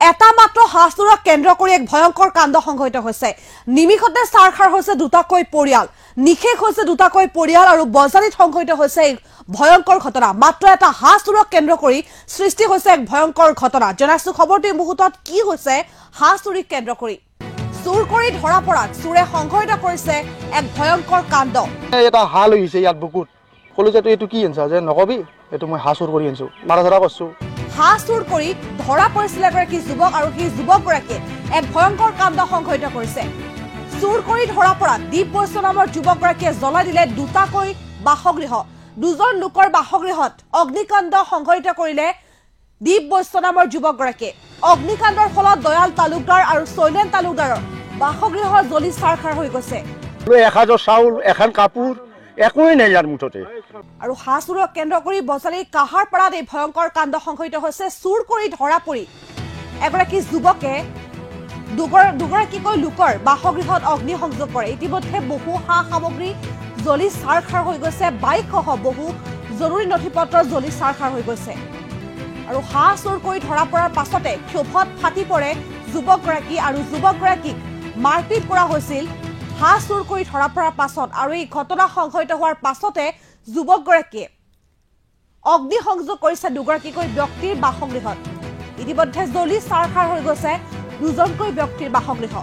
এটা মাত্ৰ হাঁচোৰক কেন্দ্ৰ কৰি এক ভয়ংকৰ কাণ্ড সংঘটিত হৈছে। নিমিষতে চাৰখাৰ হৈছে দুটাকৈ পৰিয়াল, নিশেষ হৈছে দুটাকৈ পৰিয়াল আৰু বজাৰীত সংঘটিত হৈছে এক ভয়ংকৰ ঘটনা। মাত্ৰ এটা হাঁচোৰক কেন্দ্ৰ কৰি সৃষ্টি হৈছে এক ভয়ংকৰ ঘটনা। জনাইছো খবৰটো এই মুহূৰ্তত কি হৈছে হাঁচোৰীক কেন্দ্ৰ কৰি। চুৰ কৰি ধৰা পৰাত চুৰে সংঘটিত কৰিছে এক ভয়ংকৰ কাণ্ড। এটা হাল হৈছে ইয়াত বুকুত কলো যে এইটো কি আনছা যে নকবি এইটো মই হাঁহ চুৰ কৰি আনছো মাৰা ধৰা কৰছো। হাঁহ চুৰ কৰি ধৰা পৰিছিল এগৰাকী যুৱক আৰু সেই যুৱকগৰাকীয়ে এক ভয়ংকৰ কাণ্ড সংঘটিত কৰিছে। চুৰ কৰি ধৰা পৰা দীপ বৈশ্য নামৰ যুৱকগৰাকীয়ে জ্বলাই দিলে দুটাকৈ বাসগৃহ। দুজন লোকৰ বাসগৃহত অগ্নিকাণ্ড সংঘটিত কৰিলে দীপ বৈশ্য নামৰ যুৱকগৰাকীয়ে। অগ্নিকাণ্ডৰ ফলত দয়াল তালুকদাৰ আৰু শৈলেন তালুকদাৰৰ বাসগৃহ জ্বলি চাৰখাৰ হৈ গৈছে। এসাঁজৰ চাউল এখন কাপোৰ একোৱেই নাই ইয়াৰ মুঠতে। আৰু হাঁচোৰক কেন্দ্ৰ কৰি বজাৰীৰ কাহাৰপাৰাত এই ভয়ংকৰ কাণ্ড সংঘটিত হৈছে। চুৰ কৰি ধৰা পৰি এগৰাকী যুৱকে দুগৰাকীকৈ লোকৰ বাসগৃহত অগ্নি সংযোগ কৰে। ইতিমধ্যে বহু সা সামগ্ৰী জ্বলি চাৰখাৰ হৈ গৈছে, বাইকসহ বহু জৰুৰী নথি পত্ৰ জ্বলি চাৰখাৰ হৈ গৈছে। আৰু হাঁহ চুৰ কৰি ধৰা পৰাৰ পাছতে ক্ষোভত ফাটি পৰে যুৱকগৰাকী আৰু যুৱকগৰাকীক মাৰপিট কৰা হৈছিল হাঁহ চুৰ কৰি ধৰা পৰাৰ পাছত। আৰু এই ঘটনা সংঘটিত হোৱাৰ পাছতে যুৱকগৰাকীয়ে অগ্নি সংযোগ কৰিছে দুগৰাকীকৈ ব্যক্তিৰ বাসগৃহত। ইতিমধ্যে জ্বলি চাৰখাৰ হৈ গৈছে দুজনকৈ ব্যক্তিৰ বাসগৃহ।